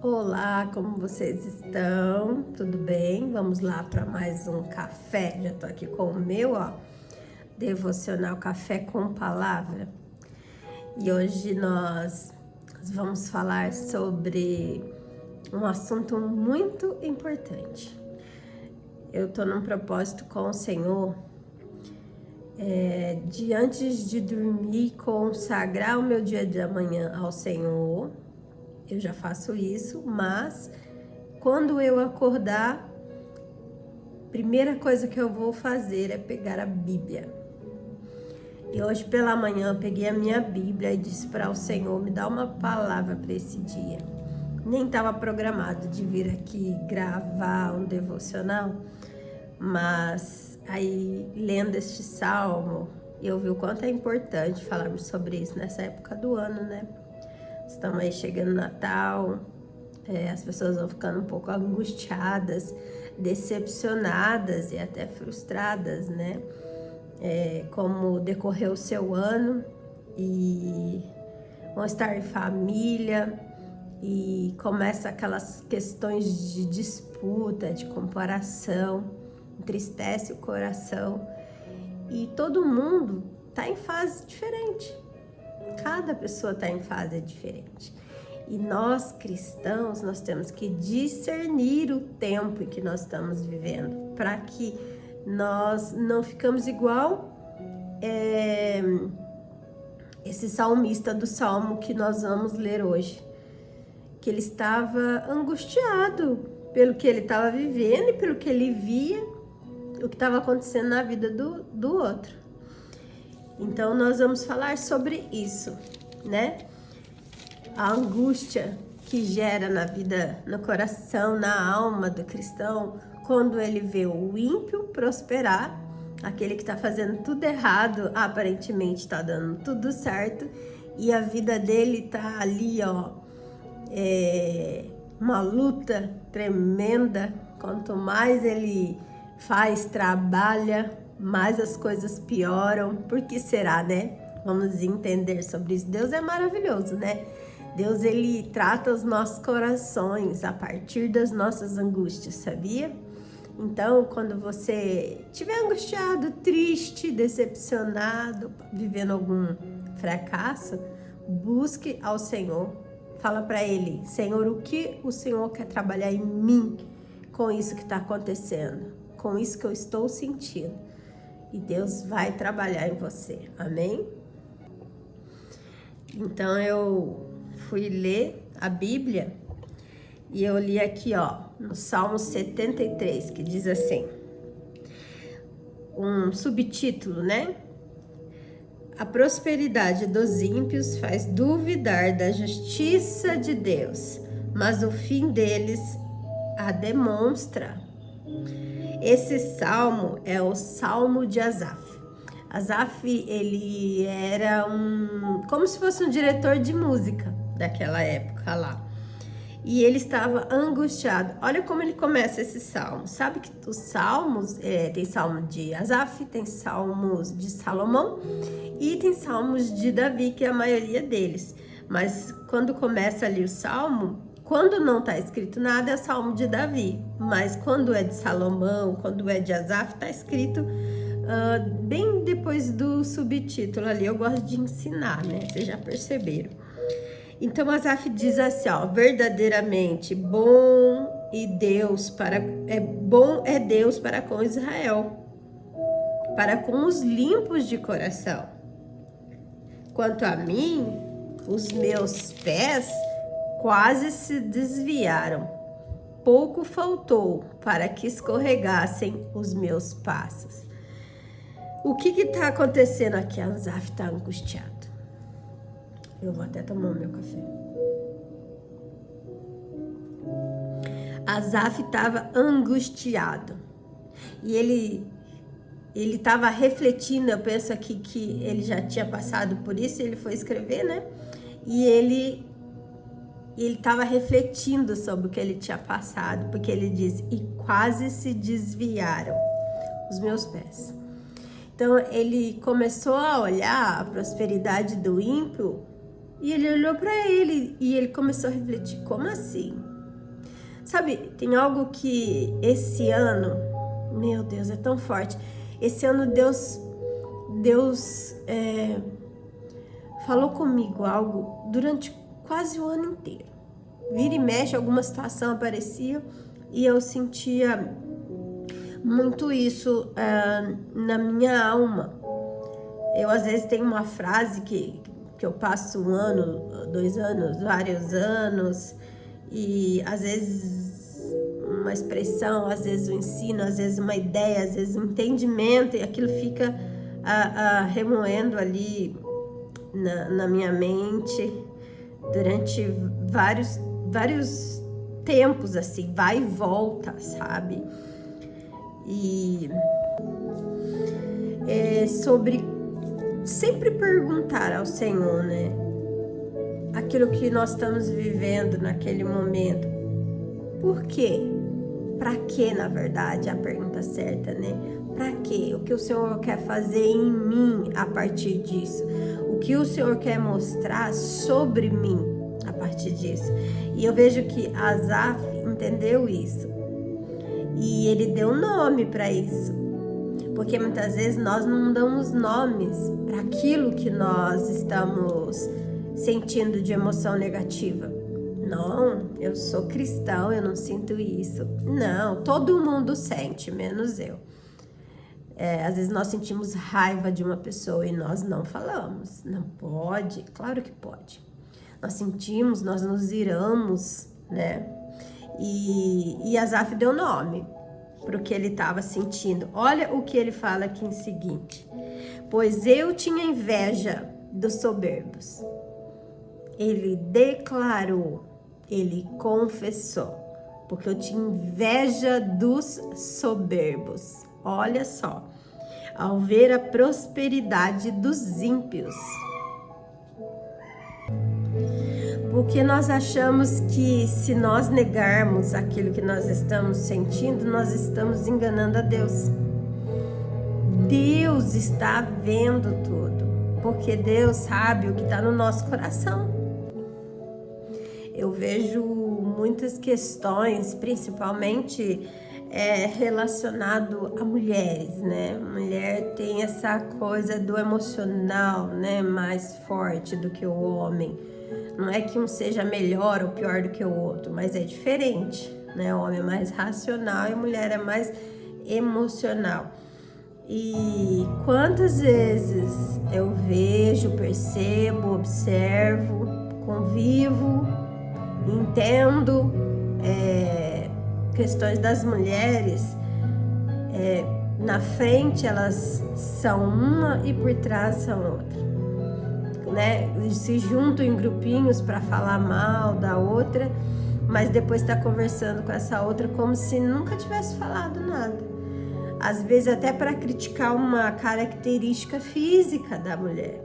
Olá, como vocês estão? Tudo bem? Vamos lá para mais um café. Já tô aqui com o meu, devocional Café com Palavra. E hoje nós vamos falar sobre um assunto muito importante. Eu tô num propósito com o Senhor de antes de dormir consagrar o meu dia de amanhã ao Senhor. Eu já faço isso, mas quando eu acordar, primeira coisa que eu vou fazer é pegar a Bíblia. E hoje pela manhã eu peguei a minha Bíblia e disse para o Senhor, me dá uma palavra para esse dia. Nem estava programado de vir aqui gravar um devocional, mas aí lendo este salmo, eu vi o quanto é importante falarmos sobre isso nessa época do ano, né? Estamos aí chegando o Natal, as pessoas vão ficando um pouco angustiadas, decepcionadas e até frustradas, né? Como decorreu o seu ano e vão estar em família e começa aquelas questões de disputa, de comparação, entristece o coração e todo mundo está em fase diferente. Cada pessoa está em fase diferente. E nós, cristãos, nós temos que discernir o tempo em que nós estamos vivendo, para que nós não ficamos igual esse salmista do salmo que nós vamos ler hoje, que ele estava angustiado pelo que ele estava vivendo e pelo que ele via, o que estava acontecendo na vida do outro. Então, nós vamos falar sobre isso, né? A angústia que gera na vida, no coração, na alma do cristão, quando ele vê o ímpio prosperar, aquele que está fazendo tudo errado, aparentemente está dando tudo certo, e a vida dele está ali, uma luta tremenda. Quanto mais ele faz, trabalha, mais as coisas pioram. Por que será, né? Vamos entender sobre isso. Deus é maravilhoso, né? Deus, ele trata os nossos corações a partir das nossas angústias, sabia? Então, quando você estiver angustiado, triste, decepcionado, vivendo algum fracasso, busque ao Senhor. Fala para Ele, Senhor, o que o Senhor quer trabalhar em mim com isso que está acontecendo, com isso que eu estou sentindo. E Deus vai trabalhar em você, amém? Então eu fui ler a Bíblia e eu li aqui, no Salmo 73, que diz assim, um subtítulo, né? A prosperidade dos ímpios faz duvidar da justiça de Deus, mas o fim deles a demonstra. Esse salmo é o Salmo de Asaf. Asaf, ele era como se fosse um diretor de música daquela época lá. E ele estava angustiado. Olha como ele começa esse salmo. Sabe que os salmos, tem salmo de Asaf, tem salmos de Salomão e tem salmos de Davi, que é a maioria deles. Mas quando começa ali o salmo, quando não está escrito nada, é o salmo de Davi. Mas quando é de Salomão, quando é de Asaf, está escrito bem depois do subtítulo ali. Eu gosto de ensinar, né? Vocês já perceberam. Então, Asaf diz assim, verdadeiramente bom é Deus para com Israel, para com os limpos de coração. Quanto a mim, os meus pés quase se desviaram. Pouco faltou para que escorregassem os meus passos. O que está acontecendo aqui? Asaf está angustiado. Eu vou até tomar o meu café. Asaf estava angustiado. E ele estava refletindo, eu penso aqui que ele já tinha passado por isso, ele foi escrever, né? E ele estava refletindo sobre o que ele tinha passado, porque ele diz, e quase se desviaram os meus pés. Então, ele começou a olhar a prosperidade do ímpio E ele olhou para ele e ele começou a refletir, como assim? Sabe, tem algo que esse ano, meu Deus, é tão forte. Esse ano Deus falou comigo algo durante quase o ano inteiro. Vira e mexe, alguma situação aparecia e eu sentia muito isso na minha alma. Eu às vezes tenho uma frase que eu passo 1 ano, 2 anos, vários anos, e às vezes uma expressão, às vezes um ensino, às vezes uma ideia, às vezes um entendimento, e aquilo fica remoendo ali na minha mente durante vários tempos, assim, vai e volta, sabe? E sobre sempre perguntar ao Senhor, né? Aquilo que nós estamos vivendo naquele momento. Por quê? Pra quê, na verdade, a pergunta certa, né? Pra quê? O que o Senhor quer fazer em mim a partir disso? O que o Senhor quer mostrar sobre mim a partir disso? E eu vejo que Asaf entendeu isso. E ele deu nome para isso. Porque muitas vezes nós não damos nomes para aquilo que nós estamos sentindo de emoção negativa. Não, eu sou cristão, eu não sinto isso. Não, todo mundo sente, menos eu. Às vezes nós sentimos raiva de uma pessoa e nós não falamos. Não pode? Claro que pode. Nós sentimos, nós nos iramos, né? E Asaf deu nome para o que ele estava sentindo. Olha o que ele fala aqui em seguinte: pois eu tinha inveja dos soberbos. Ele declarou, ele confessou, porque eu tinha inveja dos soberbos. Olha só, ao ver a prosperidade dos ímpios. Porque nós achamos que se nós negarmos aquilo que nós estamos sentindo, nós estamos enganando a Deus. Deus está vendo tudo, porque Deus sabe o que está no nosso coração. Eu vejo muitas questões, principalmente relacionado a mulheres, né? Mulher tem essa coisa do emocional, né? Mais forte do que o homem. Não é que um seja melhor ou pior do que o outro, mas é diferente, né? O homem é mais racional e a mulher é mais emocional. E quantas vezes eu vejo, percebo, observo, convivo, entendo questões das mulheres, na frente elas são uma e por trás são outra. Né? Se juntam em grupinhos para falar mal da outra, mas depois está conversando com essa outra como se nunca tivesse falado nada. Às vezes até para criticar uma característica física da mulher,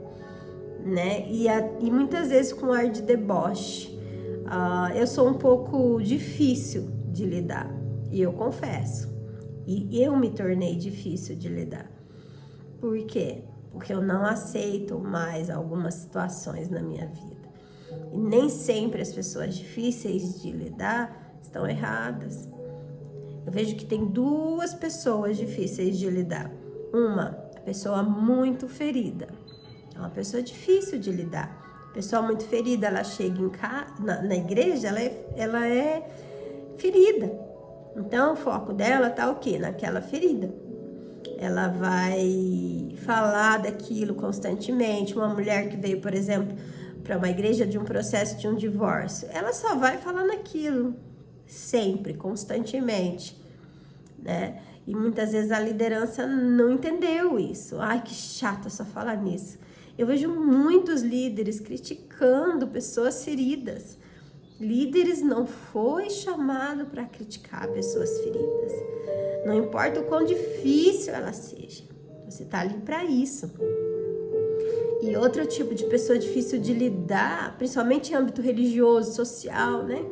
né? E muitas vezes com ar de deboche. Eu sou um pouco difícil de lidar, e eu confesso. E eu me tornei difícil de lidar. Por quê? Porque eu não aceito mais algumas situações na minha vida. E nem sempre as pessoas difíceis de lidar estão erradas. Eu vejo que tem 2 pessoas difíceis de lidar. Uma, a pessoa muito ferida. É uma pessoa difícil de lidar. A pessoa muito ferida, ela chega na igreja, ela é ferida. Então, o foco dela tá o quê? Naquela ferida. Ela vai falar daquilo constantemente. Uma mulher que veio, por exemplo, para uma igreja de um processo de um divórcio, ela só vai falar naquilo, sempre, constantemente, né? E muitas vezes a liderança não entendeu isso. Ai, que chata só falar nisso. Eu vejo muitos líderes criticando pessoas feridas. Líderes não foi chamado para criticar pessoas feridas. Não importa o quão difícil ela seja. Você está ali para isso. E outro tipo de pessoa difícil de lidar, principalmente em âmbito religioso, social, né?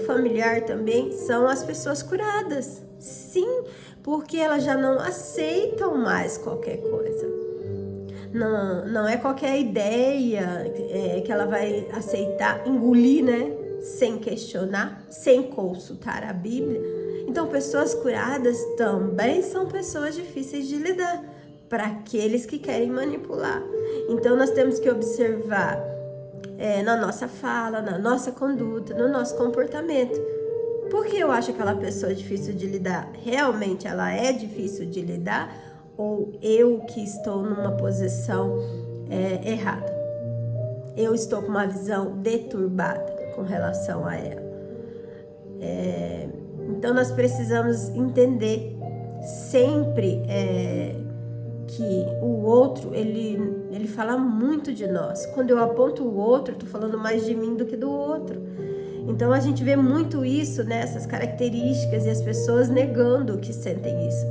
Familiar também, são as pessoas curadas. Sim, porque elas já não aceitam mais qualquer coisa. não é qualquer ideia que ela vai aceitar, engolir, né? Sem questionar, sem consultar a Bíblia. Então, pessoas curadas também são pessoas difíceis de lidar para aqueles que querem manipular. Então, nós temos que observar na nossa fala, na nossa conduta, no nosso comportamento. Por que eu acho aquela pessoa difícil de lidar? Realmente ela é difícil de lidar? Ou eu que estou numa posição errada? Eu estou com uma visão deturbada com relação a ela. Então nós precisamos entender sempre que o outro, ele fala muito de nós. Quando eu aponto o outro, eu tô falando mais de mim do que do outro. Então a gente vê muito isso, né, essas características, e as pessoas negando que sentem isso.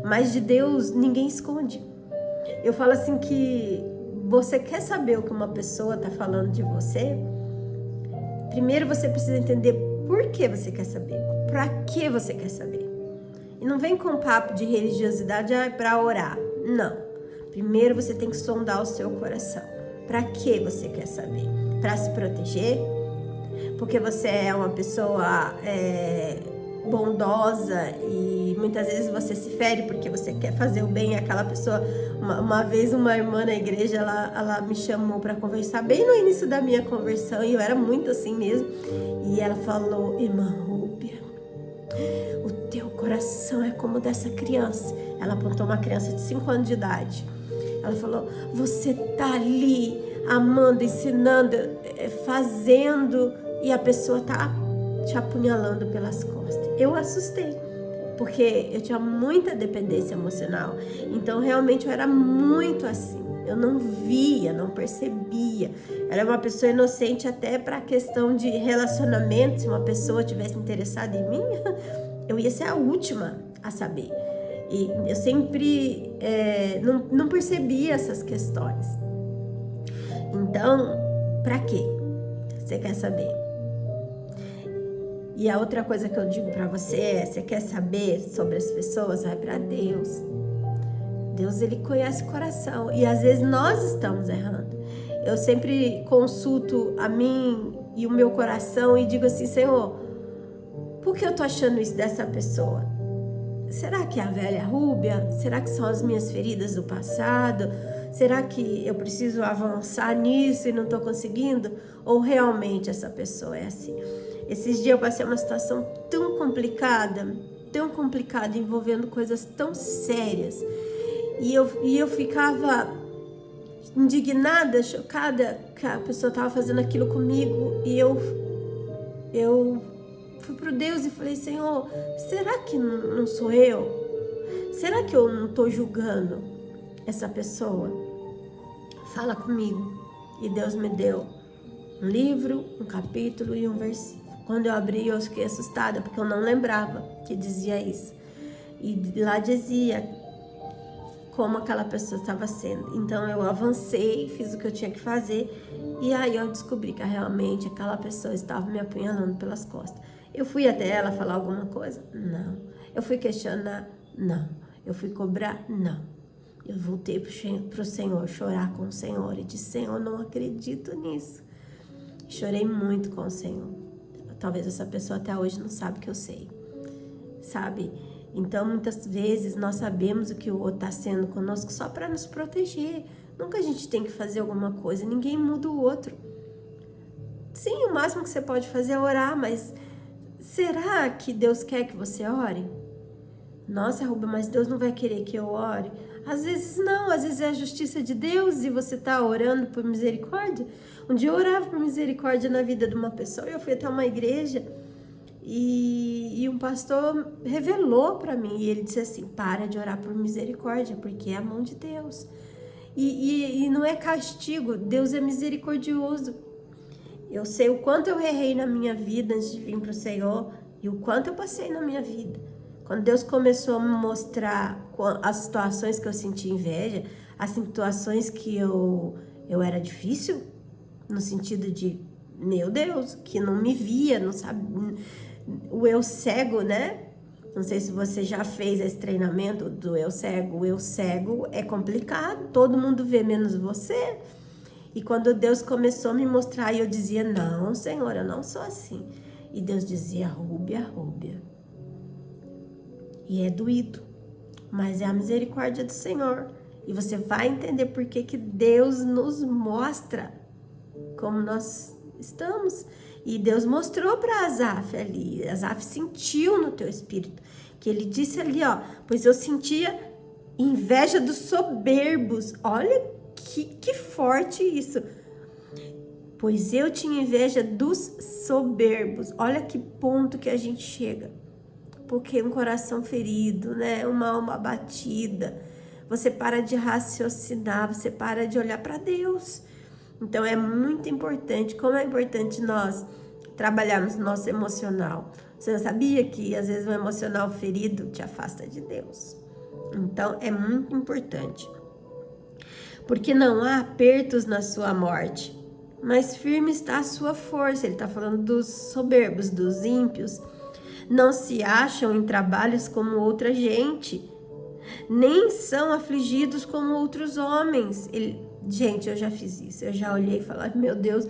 Mas de Deus ninguém esconde. Eu falo assim que você quer saber o que uma pessoa tá falando de você? Primeiro você precisa entender por que você quer saber, para que você quer saber. E não vem com papo de religiosidade para orar. Não. Primeiro você tem que sondar o seu coração. Para que você quer saber? Para se proteger? Porque você é uma pessoa bondosa e muitas vezes você se fere porque você quer fazer o bem àquela pessoa. Uma vez uma irmã na igreja, ela me chamou para conversar bem no início da minha conversão, e eu era muito assim mesmo. E ela falou: irmã Rúbia, o teu coração é como o dessa criança. Ela apontou uma criança de 5 anos de idade. Ela falou: você tá ali amando, ensinando, fazendo, e a pessoa tá te apunhalando pelas costas. Eu assustei, porque eu tinha muita dependência emocional. Então realmente eu era muito assim. Eu não via, não percebia. Era uma pessoa inocente até para a questão de relacionamento. Se uma pessoa tivesse interessada em mim, eu ia ser a última a saber. E eu sempre não percebia essas questões. Então, para quê? Você quer saber? E a outra coisa que eu digo para você você quer saber sobre as pessoas? Vai para Deus. Deus, ele conhece o coração. E às vezes nós estamos errando. Eu sempre consulto a mim e o meu coração e digo assim: Senhor, por que eu tô achando isso dessa pessoa? Será que é a velha Rúbia? Será que são as minhas feridas do passado? Será que eu preciso avançar nisso e não tô conseguindo? Ou realmente essa pessoa é assim? Esses dias eu passei uma situação tão complicada, envolvendo coisas tão sérias. E eu ficava indignada, chocada que a pessoa estava fazendo aquilo comigo. E eu fui pro Deus e falei: Senhor, será que não sou eu? Será que eu não estou julgando essa pessoa? Fala comigo. E Deus me deu um livro, um capítulo e um versículo. Quando eu abri, eu fiquei assustada, porque eu não lembrava que dizia isso. E lá dizia como aquela pessoa estava sendo. Então eu avancei, fiz o que eu tinha que fazer, e aí eu descobri que realmente aquela pessoa estava me apunhalando pelas costas. Eu fui até ela falar alguma coisa? Não. Eu fui questionar? Não. Eu fui cobrar? Não. Eu voltei pro Senhor, chorar com o Senhor, e disse: Senhor, não acredito nisso. Chorei muito com o Senhor. Talvez essa pessoa até hoje não sabe que eu sei, sabe? Então, muitas vezes, nós sabemos o que o outro está sendo conosco só para nos proteger. Nunca a gente tem que fazer alguma coisa, ninguém muda o outro. Sim, o máximo que você pode fazer é orar, mas será que Deus quer que você ore? Nossa, Rúbia, mas Deus não vai querer que eu ore? Às vezes não, às vezes é a justiça de Deus e você está orando por misericórdia. Um dia eu orava por misericórdia na vida de uma pessoa, eu fui até uma igreja e um pastor revelou para mim, e ele disse assim: para de orar por misericórdia, porque é a mão de Deus. E não é castigo, Deus é misericordioso. Eu sei o quanto eu errei na minha vida antes de vir para o Senhor e o quanto eu passei na minha vida. Quando Deus começou a me mostrar as situações que eu senti inveja, as situações que eu era difícil, no sentido de, meu Deus, que não me via, não sabe, o eu cego, né? Não sei se você já fez esse treinamento do eu cego. O eu cego é complicado, todo mundo vê menos você. E quando Deus começou a me mostrar, eu dizia, não, Senhor, eu não sou assim. E Deus dizia, Rúbia, Rúbia. E é doído, mas é a misericórdia do Senhor. E você vai entender por que Deus nos mostra como nós estamos. E Deus mostrou para Asaf ali. Asaf sentiu no teu espírito. Que ele disse ali, ó. Pois eu sentia inveja dos soberbos. Olha que forte isso. Pois eu tinha inveja dos soberbos. Olha que ponto que a gente chega. Porque um coração ferido, né? Uma alma abatida. Você para de raciocinar, você para de olhar para Deus. Então é muito importante, como é importante nós trabalharmos o nosso emocional. Você sabia que às vezes o emocional ferido te afasta de Deus? Então é muito importante. Porque não há apertos na sua morte, mas firme está a sua força. Ele está falando dos soberbos, dos ímpios. Não se acham em trabalhos como outra gente, nem são afligidos como outros homens. Gente, eu já fiz isso, eu já olhei e falei, meu Deus,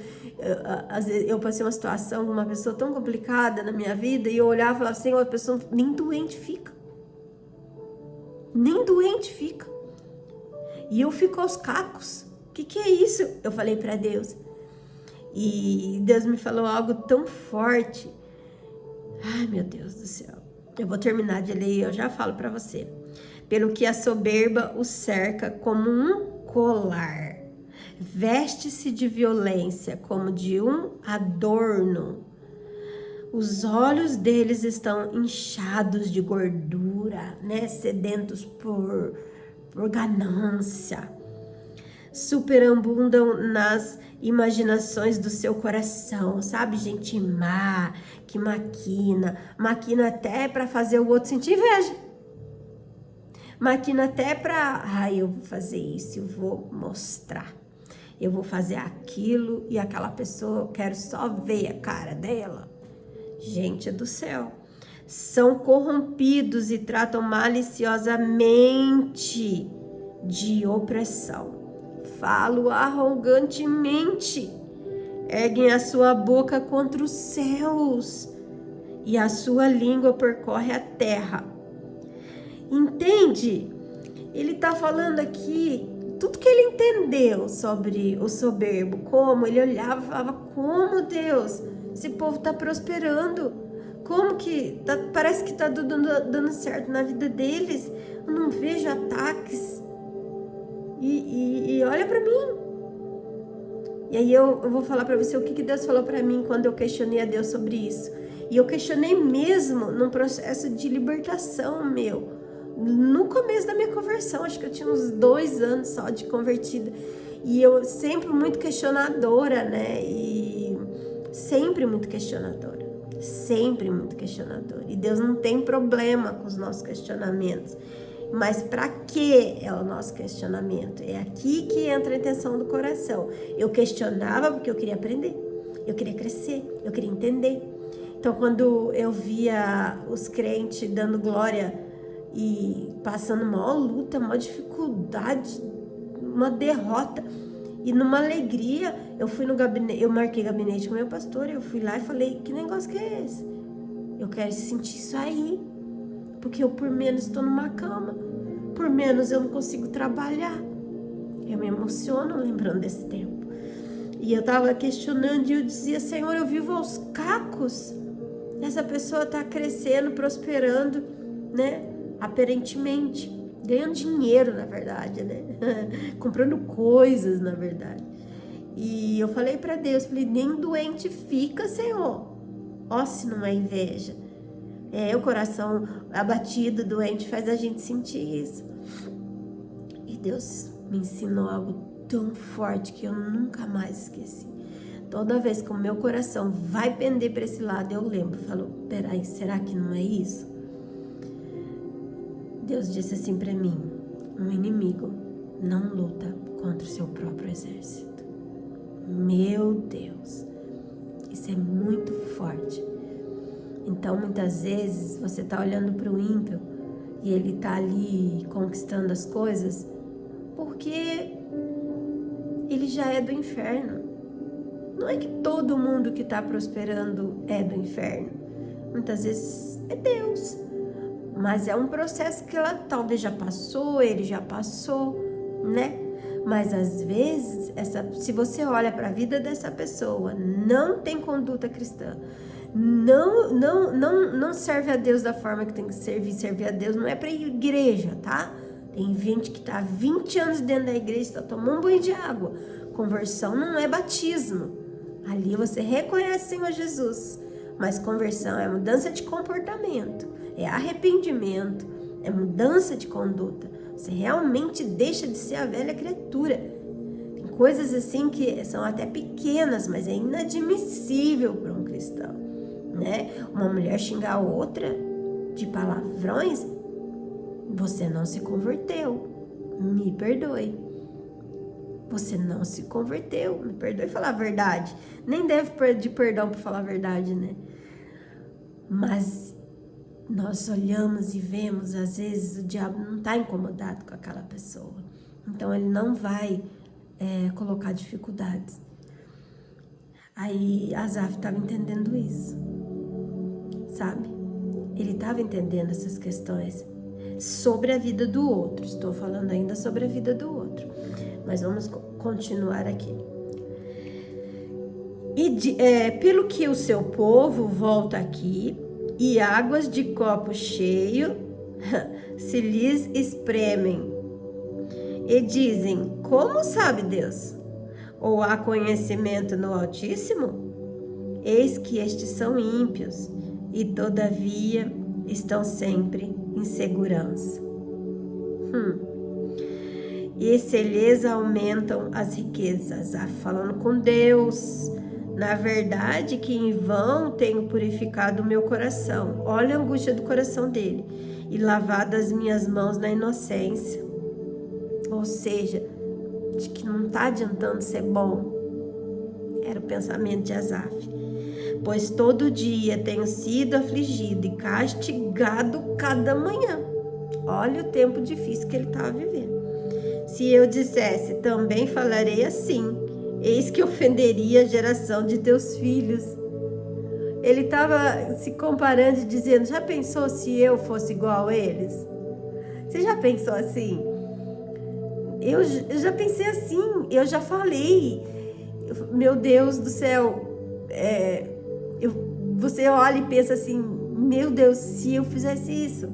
às vezes eu passei uma situação com uma pessoa tão complicada na minha vida, e eu olhava e falava, Senhor, a pessoa nem doente fica. Nem doente fica. E eu fico aos cacos. O que é isso? Eu falei para Deus. E Deus me falou algo tão forte. Ai, meu Deus do céu. Eu vou terminar de ler e eu já falo para você. Pelo que a soberba o cerca como um colar. Veste-se de violência como de um adorno. Os olhos deles estão inchados de gordura, né? Sedentos por ganância. Superabundam nas imaginações do seu coração, sabe? Gente má, que maquina até para fazer o outro sentir inveja. Maquina até para, eu vou fazer isso, eu vou mostrar. Eu vou fazer aquilo e aquela pessoa, eu quero só ver a cara dela. Gente do céu. São corrompidos e tratam maliciosamente de opressão. Falo arrogantemente. Erguem a sua boca contra os céus e a sua língua percorre a terra. Entende? Ele está falando aqui tudo que ele entendeu sobre o soberbo, como ele olhava e falava, como Deus, esse povo está prosperando, como que parece que está dando certo na vida deles, eu não vejo ataques, e olha para mim. E aí eu vou falar para você o que Deus falou para mim quando eu questionei a Deus sobre isso, e eu questionei mesmo num processo de libertação meu, no começo da minha conversão, acho que eu tinha uns 2 anos só de convertida, e eu sempre muito questionadora, né, e sempre muito questionadora, e Deus não tem problema com os nossos questionamentos, mas para que é o nosso questionamento? É aqui que entra a intenção do coração. Eu questionava porque eu queria aprender, eu queria crescer, eu queria entender. Então quando eu via os crentes dando glória e passando uma luta, uma dificuldade, uma derrota, e numa alegria, eu fui no gabinete, eu marquei gabinete com meu pastor, eu fui lá e falei, que negócio que é esse? Eu quero sentir isso aí, porque eu por menos estou numa cama, por menos eu não consigo trabalhar. Eu me emociono lembrando desse tempo. E eu tava questionando e eu dizia, Senhor, eu vivo aos cacos, essa pessoa tá crescendo, prosperando, né? Aparentemente, ganhando dinheiro, na verdade, né? Comprando coisas, na verdade. E eu falei para Deus, falei, nem doente fica, Senhor. Ó, se não é inveja. O coração abatido, doente, faz a gente sentir isso. E Deus me ensinou algo tão forte que eu nunca mais esqueci. Toda vez que o meu coração vai pender para esse lado, eu lembro, falo, peraí, será que não é isso? Deus disse assim para mim, um inimigo não luta contra o seu próprio exército. Meu Deus, isso é muito forte. Então, muitas vezes, você está olhando para o ímpio e ele está ali conquistando as coisas porque ele já é do inferno. Não é que todo mundo que está prosperando é do inferno. Muitas vezes é Deus. Mas é um processo que ela talvez já passou, ele já passou, né? Mas às vezes, se você olha para a vida dessa pessoa, não tem conduta cristã, não serve a Deus da forma que tem que servir a Deus, não é para igreja, tá? Tem gente que tá há 20 anos dentro da igreja, está tomando um banho de água. Conversão não é batismo. Ali você reconhece o Senhor Jesus, mas conversão é mudança de comportamento, é arrependimento, é mudança de conduta. Você realmente deixa de ser a velha criatura. Tem coisas assim que são até pequenas, mas é inadmissível para um cristão, né? Uma mulher xingar outra de palavrões, você não se converteu. Me perdoe. Você não se converteu. Me perdoe falar a verdade. Nem deve pedir perdão por falar a verdade, né? Mas nós olhamos e vemos, às vezes, o diabo não está incomodado com aquela pessoa. Então, ele não vai colocar dificuldades. Aí, Asaf estava entendendo isso, sabe? Ele estava entendendo essas questões sobre a vida do outro. Estou falando ainda sobre a vida do outro. Mas vamos continuar aqui. Pelo que o seu povo volta aqui, e águas de copo cheio se lhes espremem. E dizem, como sabe Deus? Ou há conhecimento no Altíssimo? Eis que estes são ímpios, e todavia estão sempre em segurança. E se lhes aumentam as riquezas, falando com Deus, na verdade que em vão tenho purificado o meu coração. Olha a angústia do coração dele. E lavado as minhas mãos na inocência. Ou seja, de que não está adiantando ser bom. Era o pensamento de Asaf. Pois todo dia tenho sido afligido e castigado cada manhã. Olha o tempo difícil que ele estava vivendo. Se eu dissesse, também falarei assim, eis que ofenderia a geração de teus filhos. Ele estava se comparando e dizendo, já pensou se eu fosse igual a eles? Você já pensou assim? Eu já pensei assim, eu já falei, meu Deus do céu, você olha e pensa assim, meu Deus, se eu fizesse isso,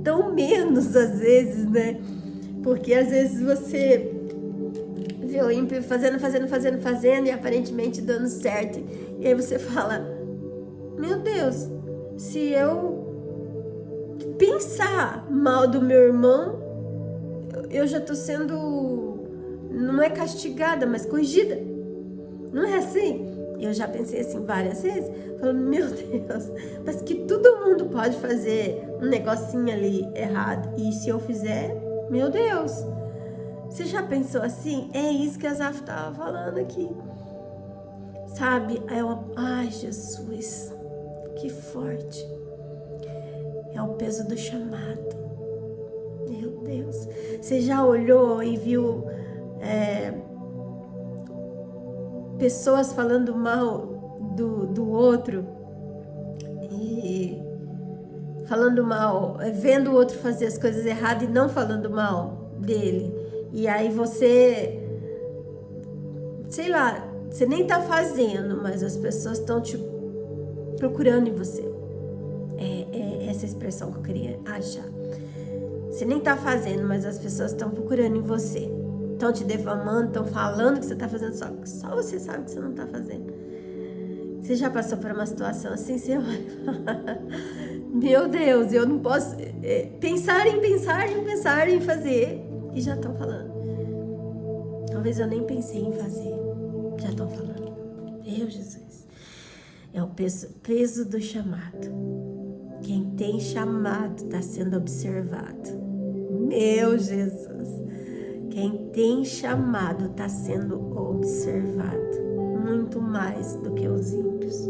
tão menos às vezes, né? Porque às vezes você vê o ímpio fazendo e aparentemente dando certo. E aí você fala, meu Deus, se eu pensar mal do meu irmão, eu já tô sendo, não é castigada, mas corrigida. Não é assim? Eu já pensei assim várias vezes, falando, meu Deus, mas que todo mundo pode fazer um negocinho ali errado. E se eu fizer, meu Deus, você já pensou assim? É isso que a Asaf estava falando aqui. Sabe? Ai, Jesus, que forte. É o peso do chamado. Meu Deus. Você já olhou e viu pessoas falando mal do outro? E falando mal, vendo o outro fazer as coisas erradas e não falando mal dele. E aí você, sei lá, você nem tá fazendo, mas as pessoas estão te procurando em você. É essa expressão que eu queria achar. Você nem tá fazendo, mas as pessoas estão procurando em você. Estão te defamando, estão falando que você tá fazendo, só você sabe que você não tá fazendo. Você já passou por uma situação assim, você olha, meu Deus, eu não posso pensar em fazer, e já estão falando. Talvez eu nem pensei em fazer, já estão falando. Meu Jesus, é o peso do chamado. Quem tem chamado está sendo observado. Meu Jesus, quem tem chamado está sendo observado, muito mais do que os ímpios.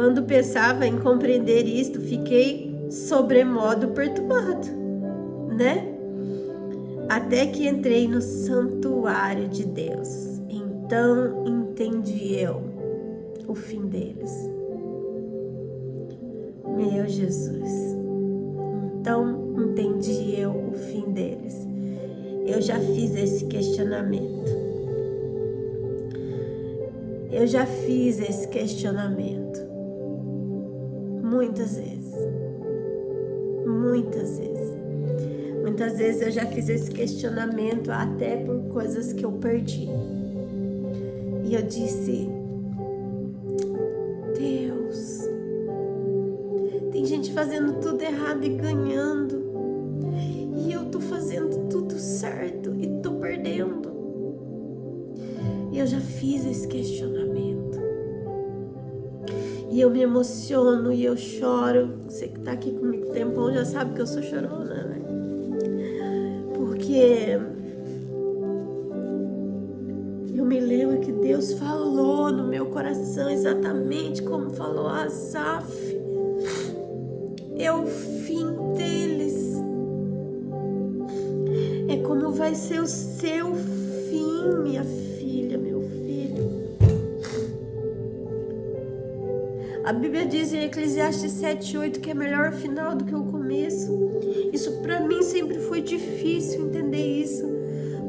Quando pensava em compreender isto, fiquei sobremodo perturbado, né? Até que entrei no santuário de Deus. Então entendi eu o fim deles. Meu Jesus. Então entendi eu o fim deles. Eu já fiz esse questionamento. Eu já fiz esse questionamento. Muitas vezes. Muitas vezes. Muitas vezes eu já fiz esse questionamento até por coisas que eu perdi. E eu disse: Deus, tem gente fazendo tudo errado e ganhando. E eu tô fazendo tudo certo e tô perdendo. E eu já fiz esse questionamento. E eu me emociono e eu choro. Você que tá aqui comigo um tempão já sabe que eu sou chorona, né? Porque eu me lembro que Deus falou no meu coração exatamente como falou a Asaf. É o fim deles. É como vai ser o seu fim, minha filha, meu filho. A Bíblia diz em Eclesiastes 7:8 que é melhor o final do que o começo. Isso para mim sempre foi difícil entender isso,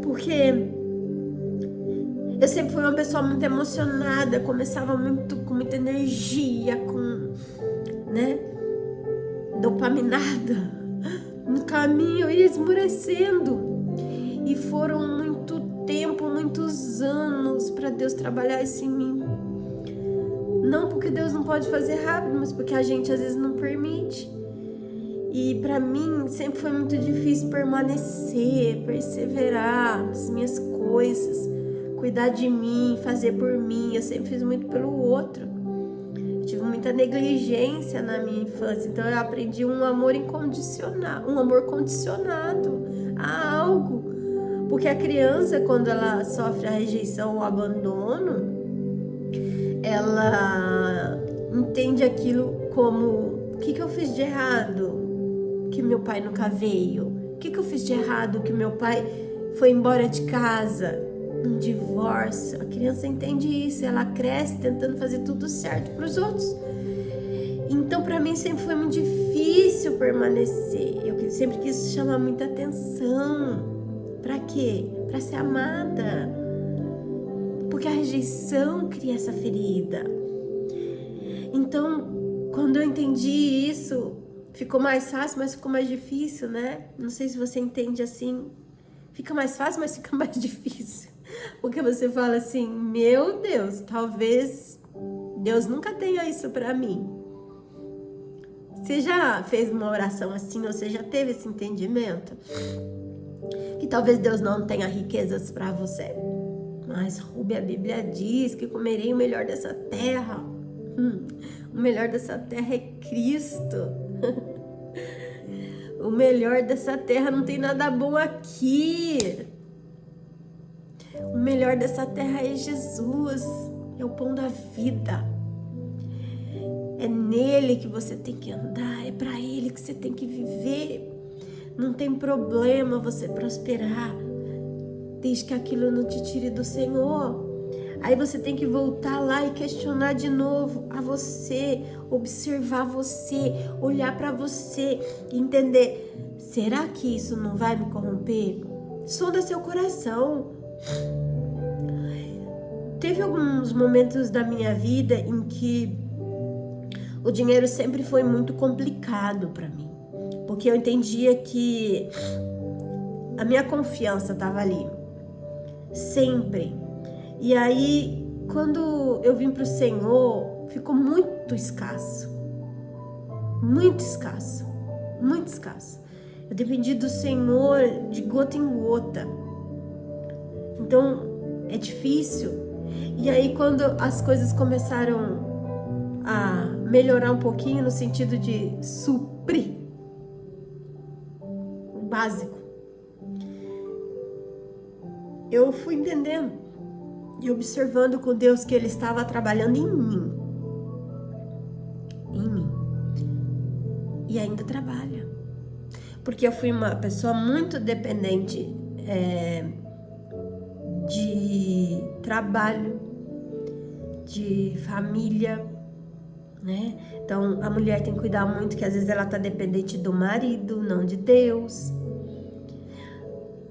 porque eu sempre fui uma pessoa muito emocionada, começava com muita energia, né, dopaminada. No caminho eu ia esmorecendo. E foram muito tempo, muitos anos para Deus trabalhar isso em mim. Não porque Deus não pode fazer rápido, mas porque a gente às vezes não permite. E para mim sempre foi muito difícil permanecer, perseverar nas minhas coisas, cuidar de mim, fazer por mim. Eu sempre fiz muito pelo outro. Eu tive muita negligência na minha infância, então eu aprendi um amor incondicional, um amor condicionado a algo. Porque a criança, quando ela sofre a rejeição ou abandono, ela entende aquilo como: o que eu fiz de errado que meu pai nunca veio? O que eu fiz de errado que meu pai foi embora de casa? Um divórcio. A criança entende isso, ela cresce tentando fazer tudo certo para os outros. Então para mim sempre foi muito difícil permanecer. Eu sempre quis chamar muita atenção. Para quê? Para ser amada. Porque a rejeição cria essa ferida. Então, quando eu entendi isso, ficou mais fácil, mas ficou mais difícil, né? Não sei se você entende assim. Fica mais fácil, mas fica mais difícil. Porque você fala assim: meu Deus, talvez Deus nunca tenha isso para mim. Você já fez uma oração assim, ou você já teve esse entendimento? Que talvez Deus não tenha riquezas para você. Mas, Rubi, a Bíblia diz que comerei o melhor dessa terra. O melhor dessa terra é Cristo. O melhor dessa terra não tem nada bom aqui. O melhor dessa terra é Jesus. É o pão da vida. É nele que você tem que andar. É para ele que você tem que viver. Não tem problema você prosperar, desde que aquilo não te tire do Senhor. Aí você tem que voltar lá e questionar de novo a você, observar você, olhar para você e entender: será que isso não vai me corromper? Sonda seu coração. Teve alguns momentos da minha vida em que o dinheiro sempre foi muito complicado para mim, porque eu entendia que a minha confiança estava ali, sempre. E aí, quando eu vim para o Senhor, ficou muito escasso. Muito escasso. Muito escasso. Eu dependi do Senhor de gota em gota. Então, é difícil. E aí, quando as coisas começaram a melhorar um pouquinho, no sentido de suprir o básico, eu fui entendendo e observando com Deus que Ele estava trabalhando em mim. em mim. E ainda trabalha. Porque eu fui uma pessoa muito dependente de trabalho, de família, né? Então a mulher tem que cuidar muito, que às vezes ela tá dependente do marido, não de Deus.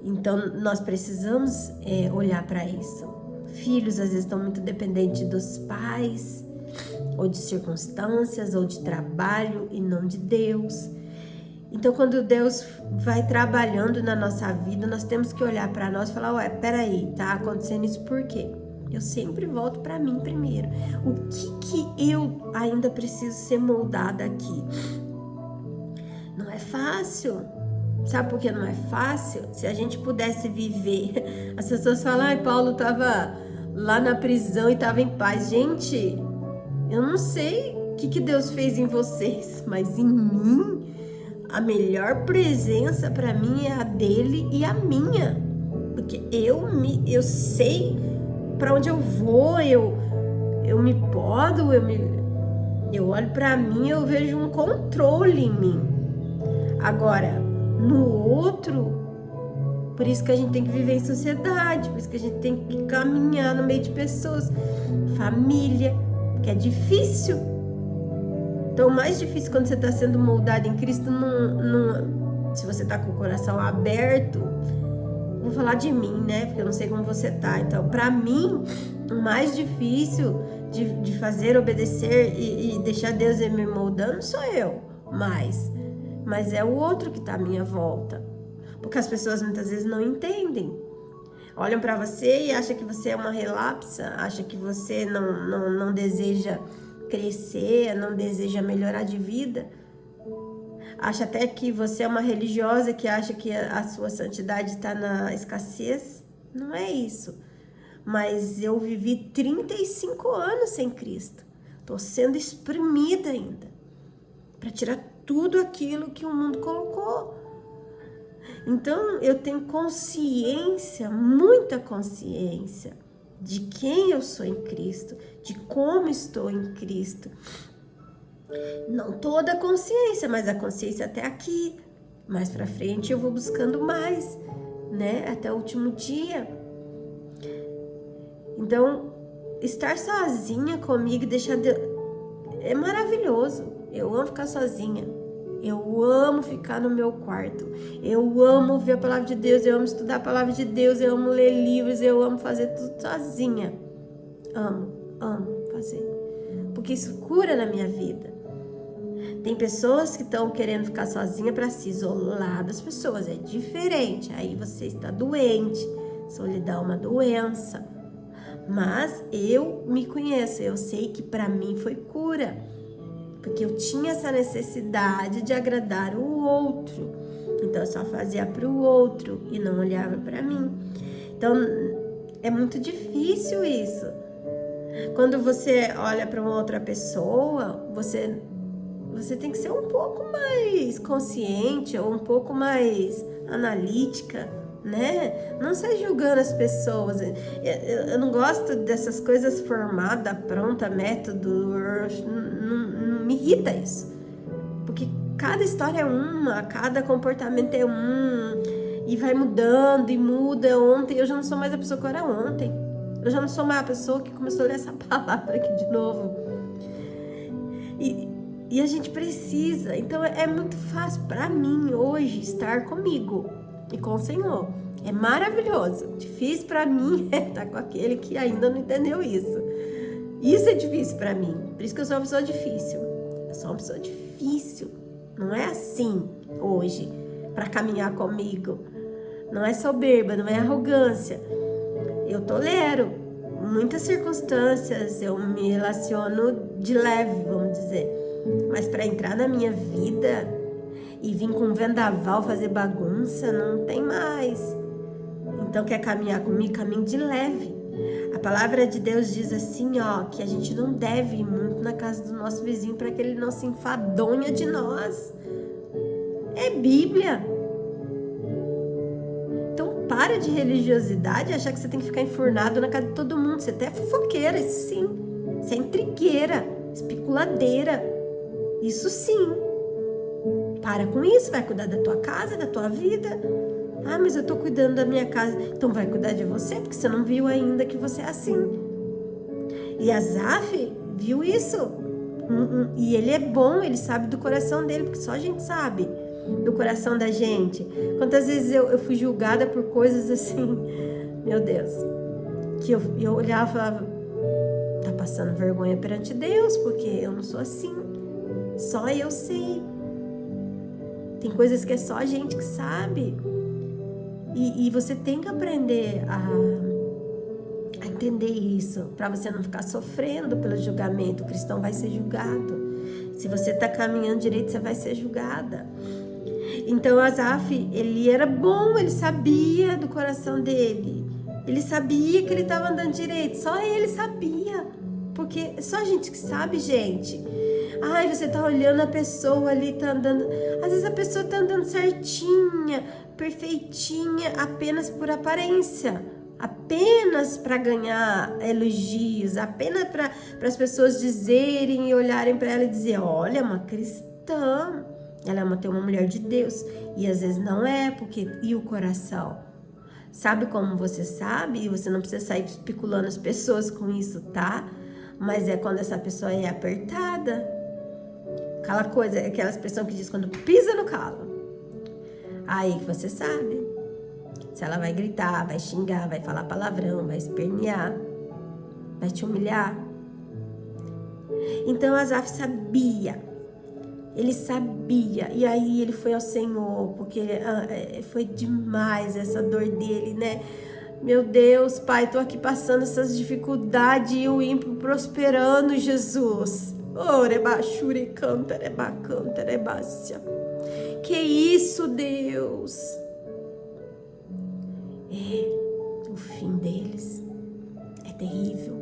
Então nós precisamos olhar para isso. Filhos às vezes estão muito dependentes dos pais, ou de circunstâncias, ou de trabalho, e não de Deus. Então quando Deus vai trabalhando na nossa vida, nós temos que olhar para nós e falar, ué, peraí, tá acontecendo isso por quê? Eu sempre volto para mim primeiro. O que eu ainda preciso ser moldada aqui? Não é fácil. Sabe por que não é fácil? Se a gente pudesse viver... As pessoas falam, ai, Paulo estava lá na prisão e estava em paz. Gente, eu não sei o que Deus fez em vocês, mas em mim, a melhor presença para mim é a dele e a minha. Porque eu sei para onde eu vou, eu me podo, eu olho para mim, eu vejo um controle em mim. Agora, no outro, por isso que a gente tem que viver em sociedade, por isso que a gente tem que caminhar no meio de pessoas, família, que é difícil. Então, o mais difícil quando você está sendo moldado em Cristo, se você está com o coração aberto, vou falar de mim, né? Porque eu não sei como você tá. Então, para mim, o mais difícil de fazer, obedecer e deixar Deus ir me moldando sou eu. Mas é o outro que tá à minha volta. Porque as pessoas muitas vezes não entendem. Olham para você e acham que você é uma relapsa, acham que você não deseja crescer, não deseja melhorar de vida. Acha até que você é uma religiosa que acha que a sua santidade está na escassez. Não é isso. Mas eu vivi 35 anos sem Cristo. Estou sendo exprimida ainda para tirar tudo aquilo que o mundo colocou. Então eu tenho consciência, muita consciência de quem eu sou em Cristo, de como estou em Cristo. Não toda a consciência, mas a consciência até aqui. Mais pra frente eu vou buscando mais, né? Até o último dia. Então, estar sozinha comigo e deixar Deus... é maravilhoso. Eu amo ficar sozinha. Eu amo ficar no meu quarto. Eu amo ouvir a palavra de Deus. Eu amo estudar a palavra de Deus. Eu amo ler livros. Eu amo fazer tudo sozinha. Amo fazer. Porque isso cura na minha vida. Tem pessoas que estão querendo ficar sozinha para se isolar das pessoas. É diferente. Aí você está doente. Solidão é uma doença. Mas eu me conheço. Eu sei que para mim foi cura. Porque eu tinha essa necessidade de agradar o outro. Então eu só fazia para o outro e não olhava para mim. Então é muito difícil isso. Quando você olha para uma outra pessoa, você tem que ser um pouco mais consciente ou um pouco mais analítica, né? Não sai julgando as pessoas. Eu não gosto dessas coisas formadas, pronta, método. Não me irrita isso. Porque cada história é uma, cada comportamento é e vai mudando e muda. Ontem eu já não sou mais a pessoa que eu era ontem. Eu já não sou mais a pessoa que começou a ler essa palavra aqui de novo. E a gente precisa. Então é muito fácil para mim hoje estar comigo e com o Senhor. É maravilhoso. Difícil para mim é estar com aquele que ainda não entendeu isso. Isso é difícil para mim. Por isso que eu sou uma pessoa difícil. Eu sou uma pessoa difícil. Não é assim hoje para caminhar comigo. Não é soberba, não é arrogância. Eu tolero muitas circunstâncias. Eu me relaciono de leve, vamos dizer. Mas para entrar na minha vida e vir com um vendaval fazer bagunça, não tem mais. Então quer caminhar comigo? Caminho de leve. A palavra de Deus diz assim, ó, que a gente não deve ir muito na casa do nosso vizinho para que ele não se enfadonha de nós. É Bíblia. Então para de religiosidade e achar que você tem que ficar enfurnado na casa de todo mundo. Você até é fofoqueira, isso sim. Você é intrigueira, especuladeira. Isso sim. Para com isso, vai cuidar da tua casa, da tua vida. Ah, mas eu tô cuidando da minha casa. Então vai cuidar de você, porque você não viu ainda que você é assim. E Asaf viu isso. E ele é bom, ele sabe do coração dele, porque só a gente sabe do coração da gente. Quantas vezes eu fui julgada por coisas assim, meu Deus, que eu olhava e falava, tá passando vergonha perante Deus, porque eu não sou assim. Só eu sei. Tem coisas que é só a gente que sabe. E você tem que aprender a entender isso, para você não ficar sofrendo pelo julgamento. O cristão vai ser julgado. Se você está caminhando direito, você vai ser julgada. Então Asaf, ele era bom, ele sabia do coração dele. Ele sabia que ele estava andando direito. Só ele sabia. Porque só a gente que sabe, gente. Ai, você tá olhando a pessoa ali, tá andando. Às vezes a pessoa tá andando certinha, perfeitinha, apenas por aparência. Apenas para ganhar elogios, apenas para as pessoas dizerem e olharem para ela e dizer, olha, é uma cristã, ela tem uma mulher de Deus. E às vezes não é, porque e o coração? Sabe como você sabe? E você não precisa sair especulando as pessoas com isso, tá? Mas é quando essa pessoa é apertada. Aquela coisa, aquela expressão que diz quando pisa no calo. Aí que você sabe. Se ela vai gritar, vai xingar, vai falar palavrão, vai espernear, vai te humilhar. Então Asaf sabia. Ele sabia. E aí ele foi ao Senhor, porque foi demais essa dor dele, né? Meu Deus, Pai, tô aqui passando essas dificuldades e o ímpio prosperando, Jesus. Que isso, Deus? O fim deles é terrível.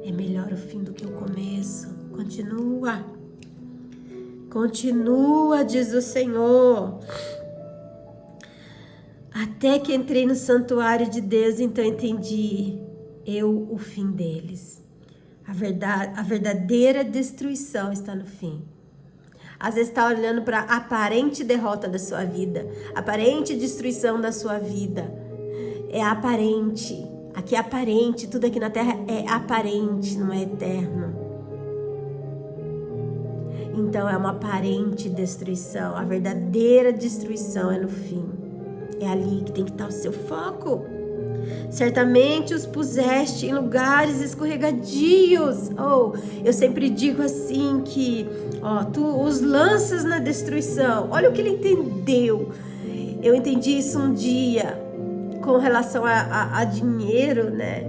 É melhor o fim do que o começo. Continua, diz o Senhor. Até que entrei no santuário de Deus, então entendi o fim deles. A verdadeira destruição está no fim. Às vezes está olhando para a aparente derrota da sua vida, aparente destruição da sua vida. É aparente. Aqui é aparente, tudo aqui na terra é aparente, não é eterno. Então é uma aparente destruição. A verdadeira destruição é no fim. É ali que tem que estar o seu foco. Certamente os puseste em lugares escorregadios. Eu sempre digo assim que tu os lanças na destruição. Olha o que ele entendeu. Eu entendi isso um dia com relação a dinheiro, né?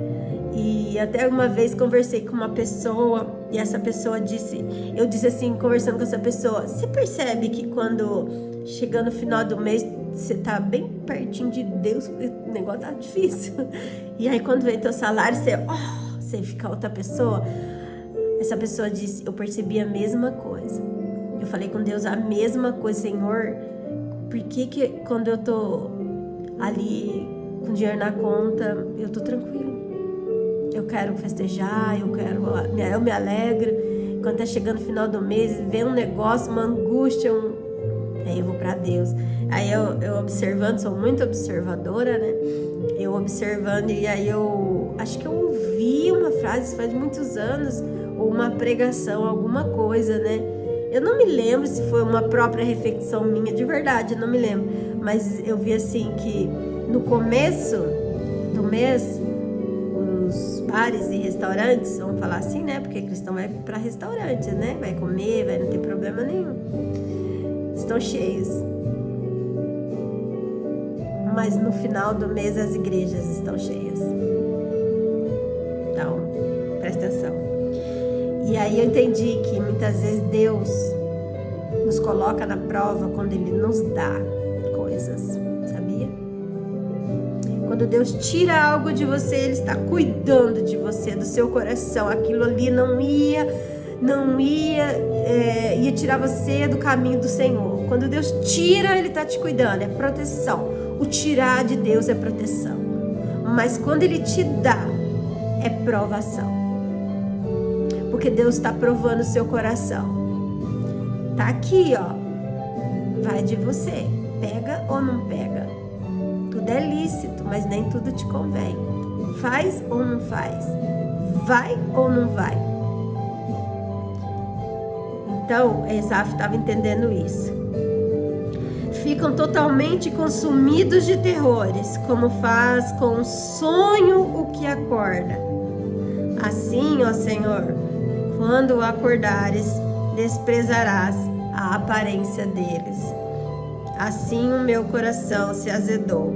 E até uma vez conversei com uma pessoa e essa pessoa eu disse assim, conversando com essa pessoa, você percebe que quando chega no final do mês você tá bem pertinho de Deus, o negócio tá difícil. E aí quando vem teu salário, você fica outra pessoa. Essa pessoa disse, eu percebi a mesma coisa. Eu falei com Deus a mesma coisa, Senhor, por que quando eu tô ali com dinheiro na conta, eu tô tranquilo? Eu quero festejar, eu me alegro. Quando tá chegando o final do mês, vem um negócio, uma angústia, aí eu vou pra Deus. Aí eu observando, sou muito observadora, né? Eu observando e aí eu acho que eu ouvi uma frase faz muitos anos, ou uma pregação, alguma coisa, né? Eu não me lembro se foi uma própria reflexão minha, de verdade, eu não me lembro. Mas eu vi assim que no começo do mês, os bares e restaurantes, vamos falar assim, né? Porque cristão vai para restaurantes, né? Vai comer, vai não ter problema nenhum. Estão cheios. Mas no final do mês as igrejas estão cheias. Então, presta atenção. E aí eu entendi que muitas vezes Deus nos coloca na prova quando Ele nos dá coisas, sabia? Quando Deus tira algo de você, Ele está cuidando de você, do seu coração. Aquilo ali ia tirar você do caminho do Senhor. Quando Deus tira, Ele está te cuidando, é proteção. O tirar de Deus é proteção. Mas quando Ele te dá, é provação. Porque porque Deus está provando o seu coração. Tá aqui, ó. Vai de você. Pega ou não pega? Tudo é lícito, mas nem tudo te convém. Faz ou não faz? Vai ou não vai? Então, Esaf estava entendendo isso. Ficam totalmente consumidos de terrores, como faz com o sonho o que acorda. Assim, ó Senhor, quando acordares, desprezarás a aparência deles. Assim o meu coração se azedou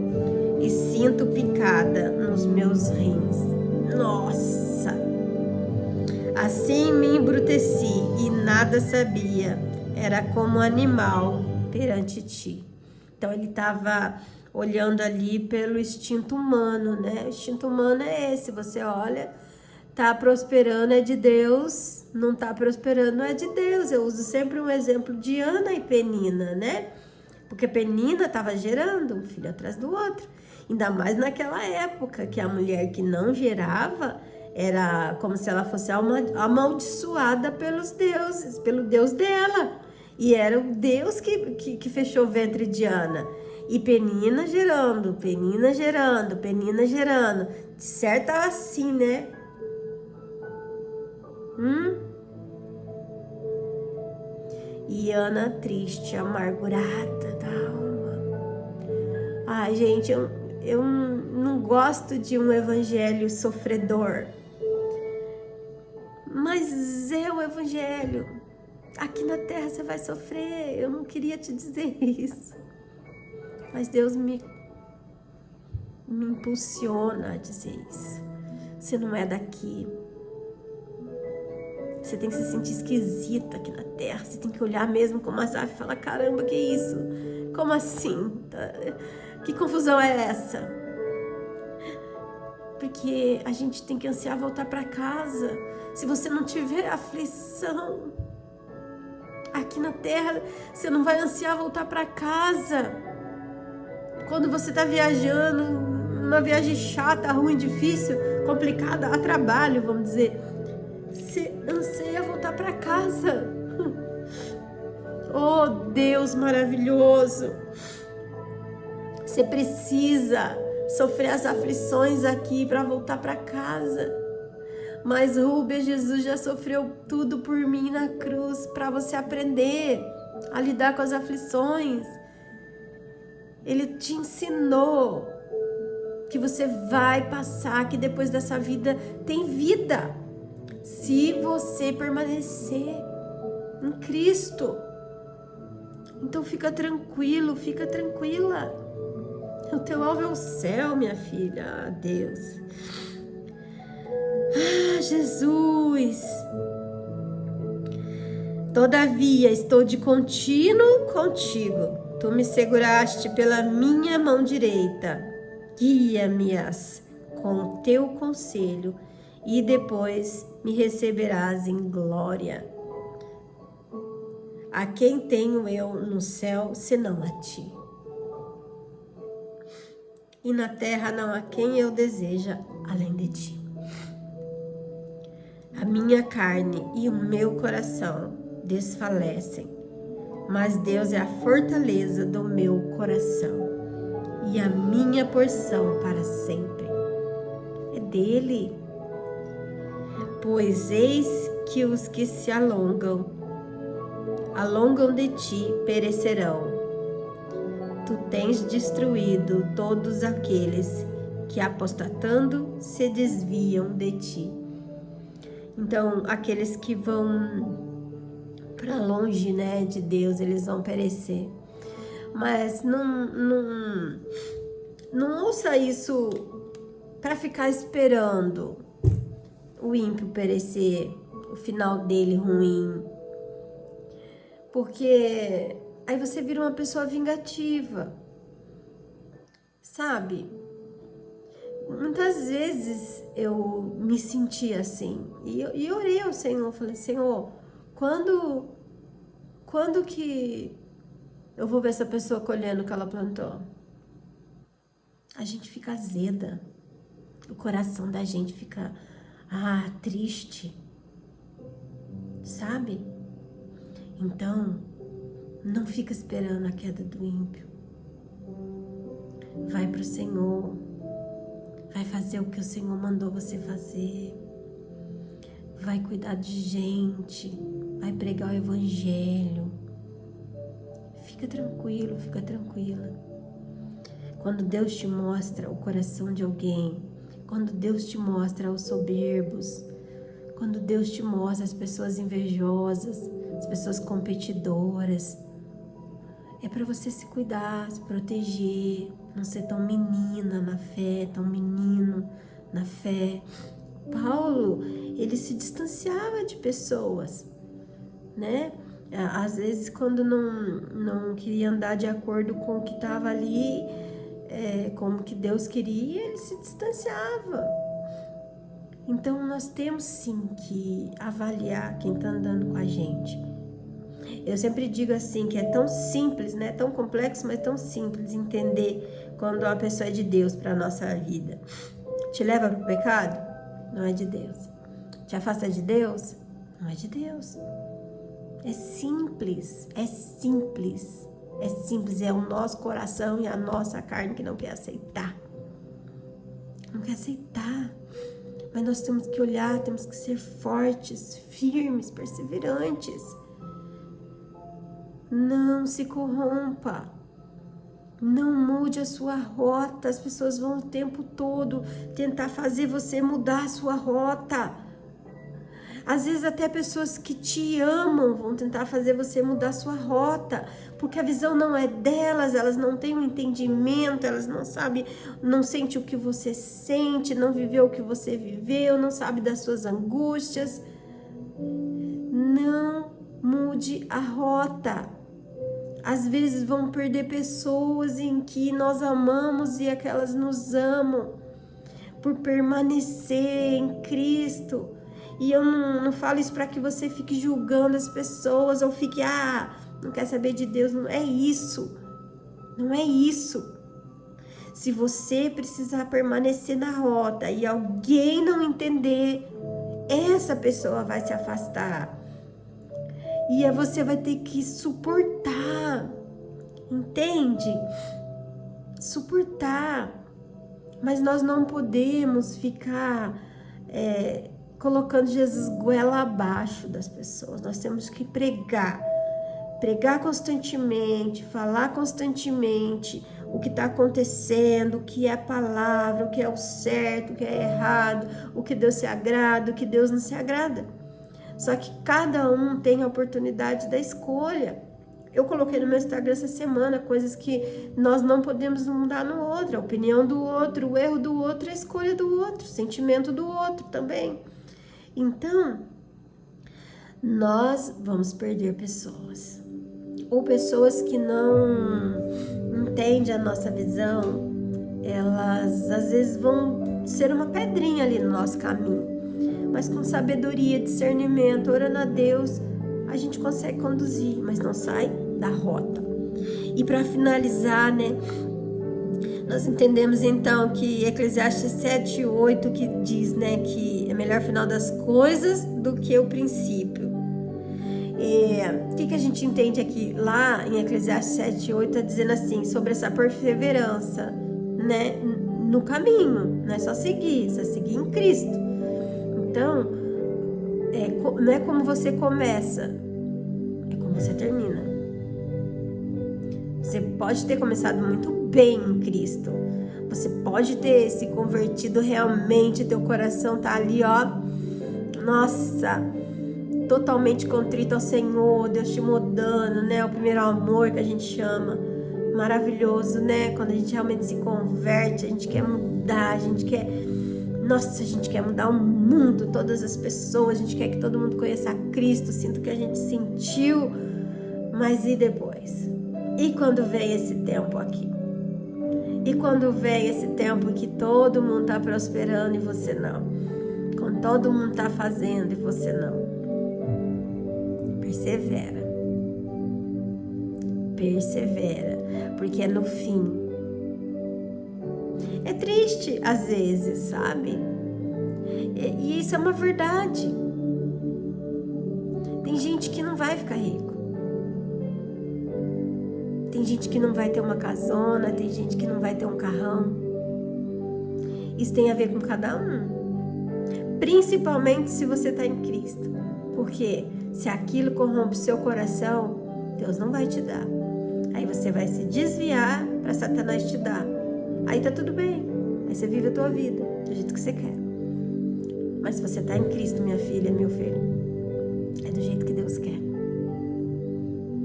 e sinto picada nos meus rins. Nossa! Assim me embruteci e nada sabia. Era como um animal perante ti. Então ele estava olhando ali pelo instinto humano, né? O instinto humano é esse, você olha, tá prosperando é de Deus, não tá prosperando é de Deus. Eu uso sempre um exemplo de Ana e Penina, né? Porque Penina estava gerando um filho atrás do outro. Ainda mais naquela época, que a mulher que não gerava era como se ela fosse amaldiçoada pelos deuses, pelo Deus dela. E era o Deus que fechou o ventre de Ana. E Penina gerando, Penina gerando, Penina gerando. De certo estava assim, né? E Ana triste, amargurada da alma. Ai, gente, eu não gosto de um evangelho sofredor. Mas é o evangelho. Aqui na terra você vai sofrer. Eu não queria te dizer isso. Mas Deus me impulsiona a dizer isso. Você não é daqui. Você tem que se sentir esquisita aqui na terra. Você tem que olhar mesmo como Asaf e falar, caramba, que isso? Como assim? Que confusão é essa? Porque a gente tem que ansiar voltar para casa. Se você não tiver aflição aqui na terra, você não vai ansiar voltar para casa. Quando você está viajando, uma viagem chata, ruim, difícil, complicada, a trabalho, vamos dizer, você anseia voltar para casa. Oh, Deus maravilhoso! Você precisa sofrer as aflições aqui para voltar para casa. Mas Rubens, Jesus já sofreu tudo por mim na cruz para você aprender a lidar com as aflições. Ele te ensinou que você vai passar, que depois dessa vida tem vida. Se você permanecer em Cristo. Então fica tranquilo, fica tranquila. O teu alvo é o céu, minha filha. Ah, Deus. Ah, Jesus. Todavia estou de contínuo contigo. Tu me seguraste pela minha mão direita. Guia-me-as com o teu conselho e depois me receberás em glória. A quem tenho eu no céu, senão a ti? E na terra não há quem eu deseja além de ti. A minha carne e o meu coração desfalecem, mas Deus é a fortaleza do meu coração e a minha porção para sempre. É dele. Pois eis que os que se alongam de ti perecerão. Tu tens destruído todos aqueles que apostatando se desviam de ti. Então, aqueles que vão para longe, né, de Deus, eles vão perecer. Mas não ouça isso para ficar esperando o ímpio perecer, o final dele ruim. Porque aí você vira uma pessoa vingativa, sabe? Muitas vezes eu me senti assim, e orei ao Senhor, falei, Senhor, quando que eu vou ver essa pessoa colhendo o que ela plantou? A gente fica azeda, o coração da gente fica, triste. sabe? Então, não fica esperando a queda do ímpio. Vai para o Senhor, vai fazer o que o Senhor mandou você fazer, vai cuidar de gente, vai pregar o Evangelho. Fica tranquilo, fica tranquila. Quando Deus te mostra o coração de alguém, quando Deus te mostra os soberbos, quando Deus te mostra as pessoas invejosas, as pessoas competidoras, é para você se cuidar, se proteger, não ser tão menina na fé, tão menino na fé. Paulo, ele se distanciava de pessoas, né? Às vezes, quando não queria andar de acordo com o que estava ali, como que Deus queria, ele se distanciava. Então, nós temos sim que avaliar quem está andando com a gente. Eu sempre digo assim, que é tão simples, né? Tão complexo, mas tão simples entender quando uma pessoa é de Deus para a nossa vida. Te leva para o pecado? Não é de Deus. Te afasta de Deus? Não é de Deus. É simples, é simples. É simples, é o nosso coração e a nossa carne que não quer aceitar. Não quer aceitar. Mas nós temos que olhar, temos que ser fortes, firmes, perseverantes. Não se corrompa. Não mude a sua rota. As pessoas vão o tempo todo tentar fazer você mudar a sua rota. Às vezes até pessoas que te amam vão tentar fazer você mudar a sua rota, porque a visão não é delas, elas não têm um entendimento, elas não sabem, não sentem o que você sente, não viveu o que você viveu, não sabe das suas angústias. Não mude a rota. Às vezes vão perder pessoas em que nós amamos e aquelas nos amam por permanecer em Cristo. E eu não falo isso para que você fique julgando as pessoas ou fique, não quer saber de Deus. Não é isso. Não é isso. Se você precisar permanecer na rota e alguém não entender, essa pessoa vai se afastar. E aí você vai ter que suportar. Entende? Suportar. Mas nós não podemos ficar colocando Jesus goela abaixo das pessoas. Nós temos que pregar constantemente, falar constantemente o que está acontecendo, o que é a palavra, o que é o certo, o que é errado, o que Deus se agrada, o que Deus não se agrada. Só que cada um tem a oportunidade da escolha. Eu coloquei no meu Instagram essa semana coisas que nós não podemos mudar no outro, a opinião do outro, o erro do outro, a escolha do outro, o sentimento do outro também. Então, nós vamos perder pessoas. Ou pessoas que não entendem a nossa visão, elas às vezes vão ser uma pedrinha ali no nosso caminho. Mas com sabedoria, discernimento, orando a Deus, a gente consegue conduzir, mas não sai da rota. E para finalizar, né, nós entendemos então que Eclesiastes 7:8 que diz, né, que é melhor o final das coisas do que o princípio. O que a gente entende aqui? Lá em Eclesiastes 7:8 está dizendo assim, sobre essa perseverança, né, no caminho, não é só seguir em Cristo. Então, não é como você começa, é como você termina. Você pode ter começado muito bem em Cristo. Você pode ter se convertido realmente, teu coração tá ali, nossa, totalmente contrito ao Senhor, Deus te mudando, né? O primeiro amor que a gente chama. Maravilhoso, né? Quando a gente realmente se converte, a gente quer mudar, a gente quer mudar o mundo, todas as pessoas, a gente quer que todo mundo conheça a Cristo, sinta o que a gente sentiu, mas e depois? E quando vem esse tempo aqui? E quando vem esse tempo que todo mundo está prosperando e você não? Quando todo mundo está fazendo e você não? Persevera. Persevera, porque é no fim. É triste às vezes, sabe? E isso é uma verdade. que não vai ficar rico. Tem gente que não vai ter uma casona, tem gente que não vai ter um carrão. Isso tem a ver com cada um. Principalmente se você está em Cristo. Porque se aquilo corrompe o seu coração, Deus não vai te dar. Aí você vai se desviar para Satanás te dar. Aí tá tudo bem. Aí você vive a tua vida do jeito que você quer. Mas se você está em Cristo, minha filha, meu filho, é do jeito que Deus quer.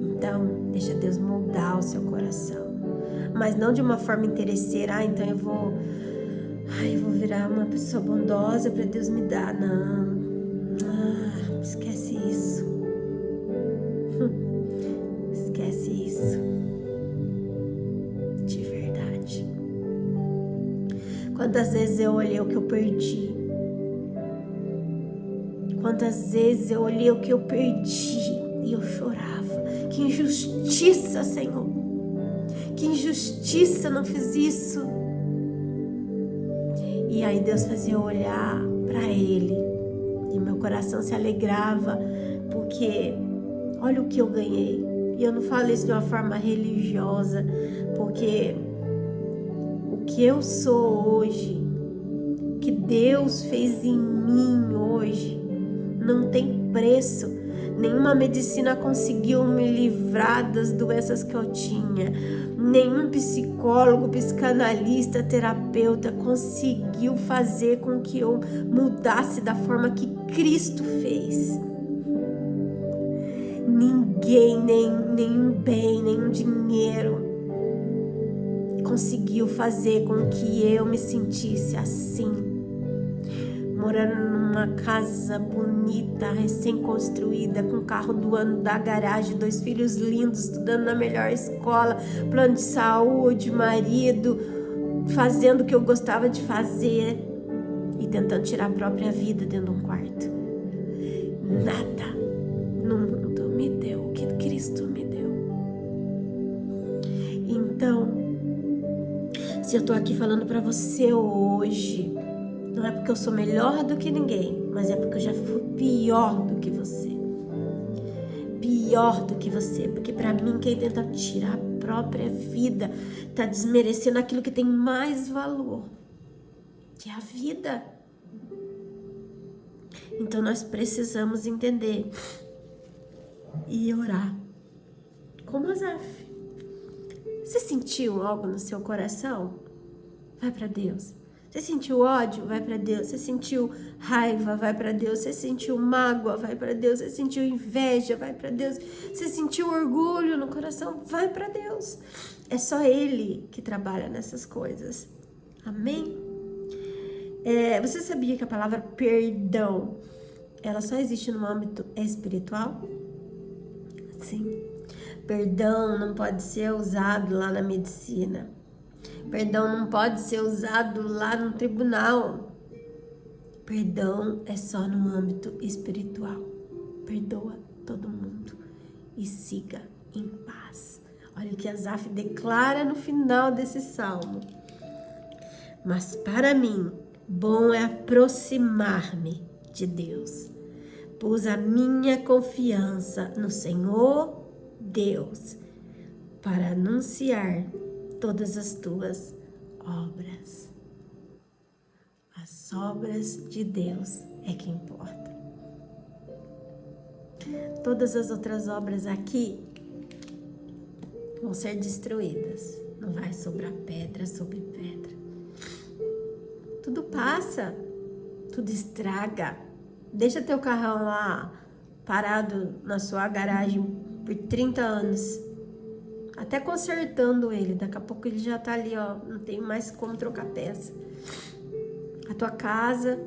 Então, deixa Deus moldar o seu coração. Mas não de uma forma interesseira. Então eu vou virar uma pessoa bondosa para Deus me dar. Não. Esquece isso. Esquece isso. De verdade. Quantas vezes eu olhei o que eu perdi? Quantas vezes eu olhei o que eu perdi e eu chorava. Que injustiça, Senhor. Que injustiça, não fiz isso. E aí Deus fazia eu olhar para Ele. E meu coração se alegrava. Porque olha o que eu ganhei. E eu não falo isso de uma forma religiosa. Porque o que eu sou hoje, o que Deus fez em mim hoje, não tem preço. Nenhuma medicina conseguiu me livrar das doenças que eu tinha. Nenhum psicólogo, psicanalista, terapeuta conseguiu fazer com que eu mudasse da forma que Cristo fez. Ninguém, nenhum bem, nenhum dinheiro conseguiu fazer com que eu me sentisse assim. Morando numa casa bonita, recém-construída, com carro do ano da garagem, 2 filhos lindos, estudando na melhor escola, plano de saúde, marido, fazendo o que eu gostava de fazer e tentando tirar a própria vida dentro de um quarto. Nada no mundo me deu o que Cristo me deu. Então, se eu tô aqui falando pra você hoje, não é porque eu sou melhor do que ninguém, mas é porque eu já fui pior do que você. Pior do que você. Porque pra mim, quem tenta tirar a própria vida tá desmerecendo aquilo que tem mais valor, que é a vida. Então nós precisamos entender e orar. Como Asaf. Você sentiu algo no seu coração? Vai pra Deus. Você sentiu ódio? Vai para Deus. Você sentiu raiva? Vai para Deus. Você sentiu mágoa? Vai para Deus. Você sentiu inveja? Vai para Deus. Você sentiu orgulho no coração? Vai para Deus. É só Ele que trabalha nessas coisas. Amém? Você sabia que a palavra perdão, ela só existe no âmbito espiritual? Sim. Perdão não pode ser usado lá na medicina. Perdão não pode ser usado lá no tribunal. Perdão é só no âmbito espiritual. Perdoa todo mundo e siga em paz. Olha o que Asaf declara no final desse salmo. Mas para mim, bom é aproximar-me de Deus. Pus a minha confiança no Senhor Deus para anunciar todas as tuas obras. As obras de Deus é que importa. Todas as outras obras aqui vão ser destruídas. Não vai sobrar pedra sobre pedra. Tudo passa, tudo estraga. Deixa teu carrão lá parado na sua garagem por 30 anos. Até consertando ele, daqui a pouco ele já tá ali, ó, não tem mais como trocar peça. A tua casa,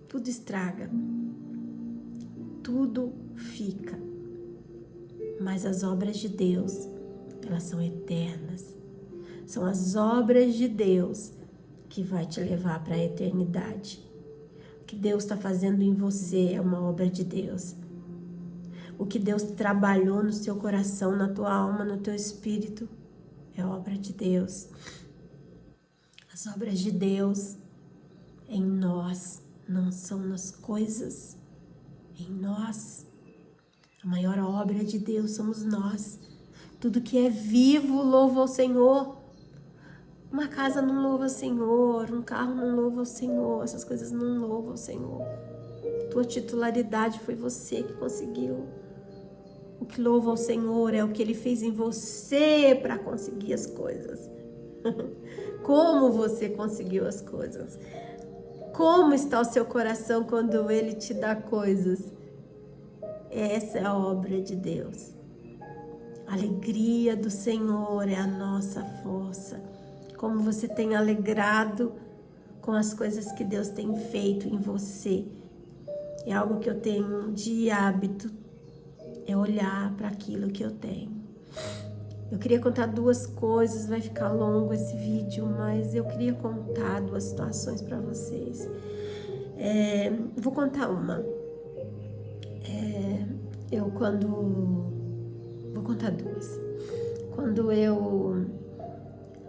tudo estraga, tudo fica. Mas as obras de Deus, elas são eternas. São as obras de Deus que vai te levar para a eternidade. O que Deus está fazendo em você é uma obra de Deus. O que Deus trabalhou no seu coração, na tua alma, no teu espírito, é obra de Deus. As obras de Deus em nós, não são nas coisas, em nós. A maior obra de Deus somos nós. Tudo que é vivo louva ao Senhor. Uma casa não louva ao Senhor, um carro não louva ao Senhor, essas coisas não louvam ao Senhor. Tua titularidade foi você que conseguiu. O que louva ao Senhor é o que Ele fez em você para conseguir as coisas. Como você conseguiu as coisas? Como está o seu coração quando Ele te dá coisas? Essa é a obra de Deus. A alegria do Senhor é a nossa força. Como você tem alegrado com as coisas que Deus tem feito em você. É algo que eu tenho de hábito, é olhar para aquilo que eu tenho. Eu queria contar duas coisas, vai ficar longo esse vídeo, mas eu queria contar duas situações para vocês. Vou contar uma. Vou contar duas. Quando eu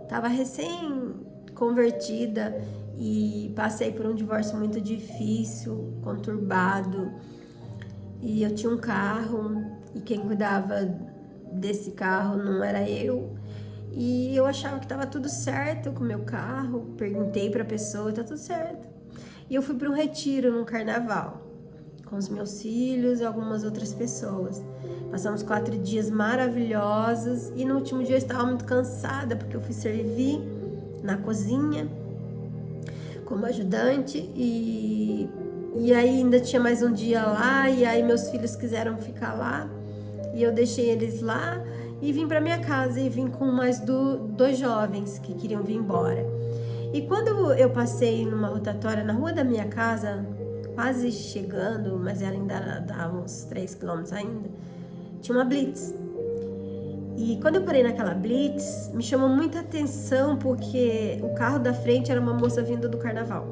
estava recém-convertida e passei por um divórcio muito difícil, conturbado, e eu tinha um carro e quem cuidava desse carro não era eu, e eu achava que estava tudo certo com o meu carro. Perguntei para a pessoa, tá tudo certo. E eu fui para um retiro no carnaval com os meus filhos e algumas outras pessoas. Passamos 4 dias maravilhosos e no último dia eu estava muito cansada porque eu fui servir na cozinha como ajudante e aí ainda tinha mais um dia lá, e aí meus filhos quiseram ficar lá e eu deixei eles lá e vim para minha casa, e vim com mais 2 jovens que queriam vir embora. E quando eu passei numa rotatória na rua da minha casa, quase chegando, mas ela ainda dava uns 3 quilômetros ainda, tinha uma blitz. E quando eu parei naquela blitz, me chamou muita atenção porque o carro da frente era uma moça vinda do carnaval.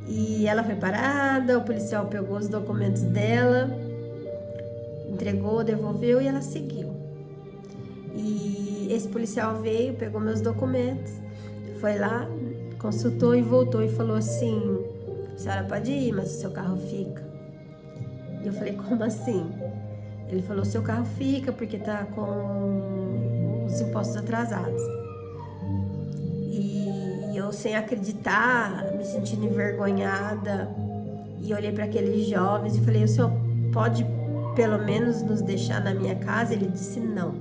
E ela foi parada, o policial pegou os documentos dela, entregou, devolveu e ela seguiu. E esse policial veio, pegou meus documentos, foi lá, consultou e voltou e falou assim: a senhora pode ir, mas o seu carro fica. E eu falei: como assim? Ele falou: seu carro fica porque tá com os impostos atrasados. E eu, sem acreditar, me sentindo envergonhada, e olhei para aqueles jovens e falei: o senhor pode pelo menos nos deixar na minha casa? Ele disse: não.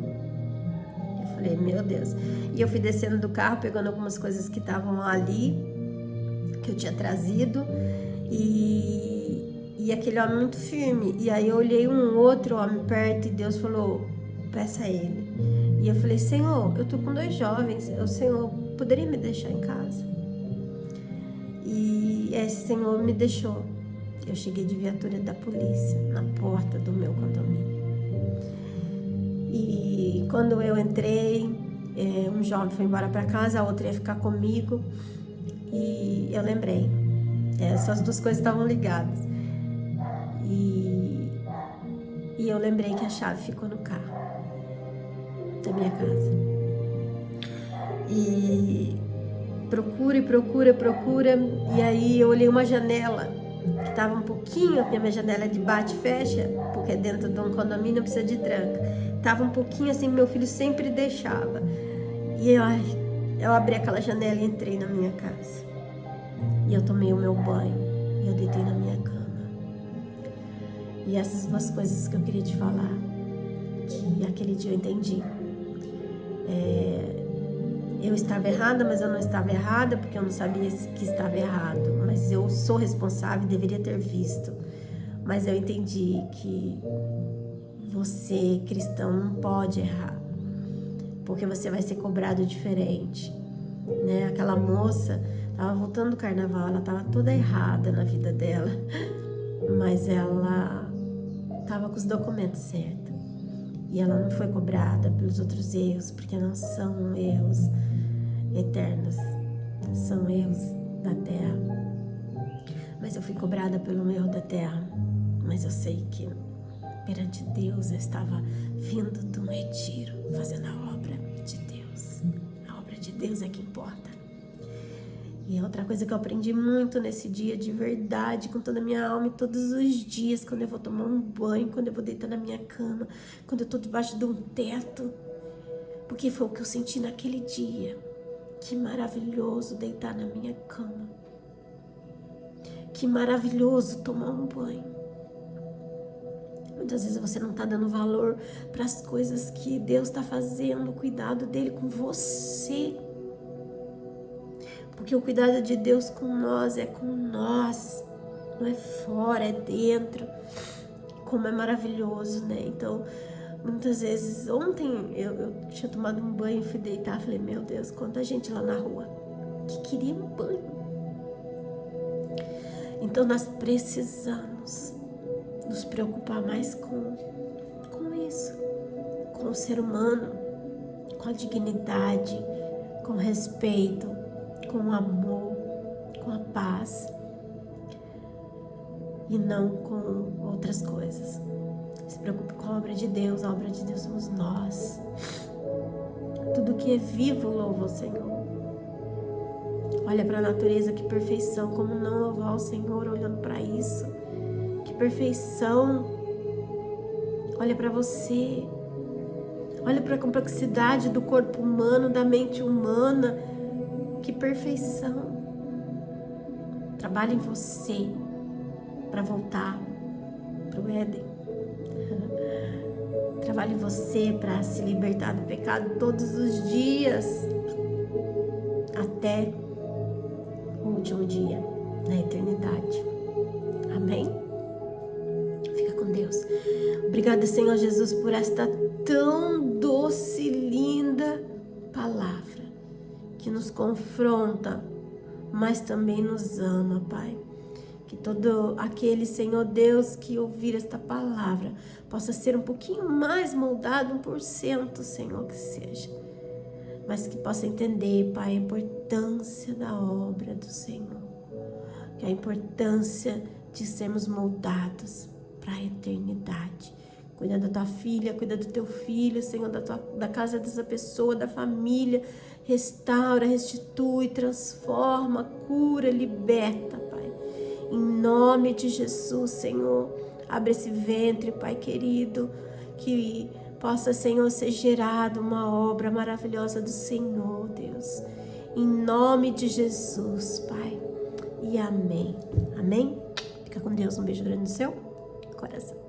Eu falei: meu Deus. E eu fui descendo do carro, pegando algumas coisas que estavam ali, que eu tinha trazido, e aquele homem muito firme. E aí eu olhei um outro homem perto e Deus falou: peça a ele. E eu falei: Senhor, eu tô com 2 jovens, o Senhor poderia me deixar em casa? E esse Senhor me deixou. Eu cheguei de viatura da polícia na porta do meu condomínio. E quando eu entrei, um jovem foi embora para casa, a outra ia ficar comigo. E eu lembrei, essas 2 coisas estavam ligadas. E eu lembrei que a chave ficou no carro da minha casa. E procura, e aí eu olhei uma janela que estava um pouquinho, porque a minha janela é de bate e fecha, porque é dentro de um condomínio, precisa de tranca. Tava um pouquinho assim, meu filho sempre deixava. E eu abri aquela janela e entrei na minha casa. E eu tomei o meu banho, e eu deitei na minha cama. E essas 2 coisas que eu queria te falar, que aquele dia eu entendi. Eu estava errada, mas eu não estava errada, porque eu não sabia que estava errado. Mas eu sou responsável e deveria ter visto. Mas eu entendi que você, cristão, não pode errar, porque você vai ser cobrado diferente, né? Aquela moça estava voltando do carnaval, ela estava toda errada na vida dela, mas ela estava com os documentos certos. E ela não foi cobrada pelos outros erros, porque não são erros eternos, são erros da terra. Mas eu fui cobrada pelo erro da terra. Mas eu sei que perante Deus eu estava vindo de um retiro, fazendo a obra de Deus. A obra de Deus é que importa. E é outra coisa que eu aprendi muito nesse dia, de verdade, com toda a minha alma, e todos os dias, quando eu vou tomar um banho, quando eu vou deitar na minha cama, quando eu tô debaixo de um teto, porque foi o que eu senti naquele dia. Que maravilhoso deitar na minha cama. Que maravilhoso tomar um banho. Muitas vezes você não está dando valor para as coisas que Deus está fazendo, o cuidado dele com você. Porque o cuidado de Deus com nós é com nós, não é fora, é dentro. Como é maravilhoso, né? Então, muitas vezes, ontem eu tinha tomado um banho e fui deitar, falei, meu Deus, quanta gente lá na rua que queria um banho. Então nós precisamos nos preocupar mais com isso, com o ser humano, com a dignidade, com o respeito, com o amor, com a paz e não com outras coisas. Se preocupe com a obra de Deus, a obra de Deus somos nós. Tudo que é vivo louva o Senhor. Olha para a natureza, que perfeição, como não louvar o Senhor olhando para isso? Que perfeição! Olha para você, olha para a complexidade do corpo humano, da mente humana, que perfeição! Trabalhe em você para voltar para o Éden. Trabalhe em você para se libertar do pecado todos os dias, até o último dia, na eternidade. Amém? Fica com Deus. Obrigada, Senhor Jesus, por esta tão doce e linda palavra que nos confronta, mas também nos ama, Pai. Que todo aquele, Senhor Deus, que ouvir esta palavra possa ser um pouquinho mais moldado, 1%, Senhor, que seja. Mas que possa entender, Pai, a importância da obra do Senhor. Que a importância de sermos moldados para a eternidade. Cuida da tua filha, cuida do teu filho, Senhor, da casa dessa pessoa, da família. Restaura, restitui, transforma, cura, liberta, Pai. Em nome de Jesus, Senhor, abre esse ventre, Pai querido, que possa, Senhor, ser gerado uma obra maravilhosa do Senhor, Deus. Em nome de Jesus, Pai. E amém. Amém? Fica com Deus. Um beijo grande no seu coração.